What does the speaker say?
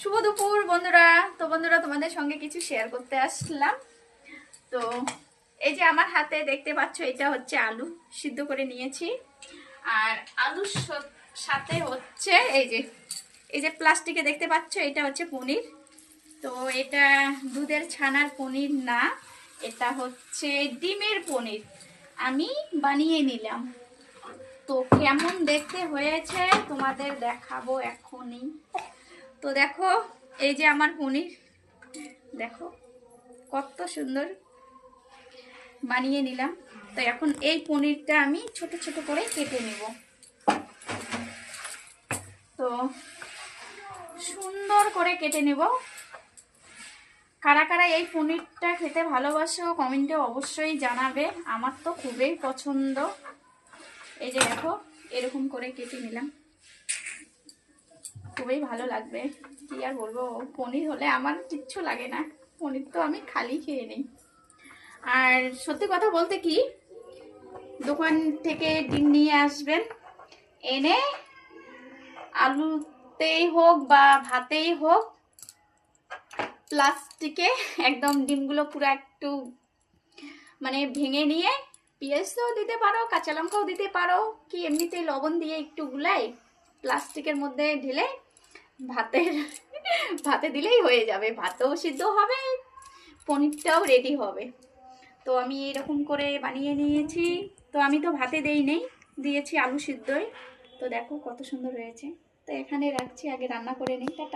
শুভ দুপুর বন্ধুরা। তো বন্ধুরা, তোমাদের সঙ্গে কিছু শেয়ার করতে আসলাম। তো এই যে আমার হাতে দেখতে পাচ্ছ, এটা হচ্ছে আলু সিদ্ধ করে নিয়েছি। আর আলুর সাথে হচ্ছে এই যে প্লাস্টিকে দেখতে পাচ্ছ, এটা হচ্ছে পনির। তো এটা দুধের ছানার পনির না, এটা হচ্ছে ডিমের পনির। আমি বানিয়ে নিলাম। তো কেমন দেখতে হয়েছে তোমাদের দেখাবো এখনই। তো দেখো, এই যে আমার পনির, দেখো কত সুন্দর বানিয়ে নিলাম। তো এখন এই পনিরটা আমি ছোট ছোট করে কেটে নেব। তো সুন্দর করে কেটে নেব। কারা কারা এই পনিরটা খেতে ভালোবাসো কমেন্টে অবশ্যই জানাবে। আমার তো খুবই পছন্দ। এই যে দেখো, এরকম করে কেটে নিলাম, খুবই ভালো লাগবে। কি আর বলবো, পনির হলে আমার কিচ্ছু লাগে না। পনির তো আমি খালি খেয়ে নিই। আর সত্যি কথা বলতে কি, দোকান থেকে ডিম নিয়ে আসবেন, এনে আলুতেই হোক বা ভাতেই হোক, প্লাস্টিকে একদম ডিমগুলো পুরো একটু মানে ভেঙে নিয়ে, পেঁয়াজও দিতে পারো, কাঁচা লঙ্কাও দিতে পারো, কি এমনিতেই লবণ দিয়ে একটু গুলাই প্লাস্টিকের মধ্যে ঢেলে ভাতে দিলেই হয়ে যাবে। ভাতও সিদ্ধ হবে, পনিরটাও রেডি হবে। তো আমি এরকম করে বানিয়ে নিয়েছি। তো আমি তো ভাতে নেই, দিয়েছি আলু সিদ্ধই। তো দেখো কত সুন্দর হয়েছে। তো এখানে রাখছি, আগে রান্না করে নিই। টাটা।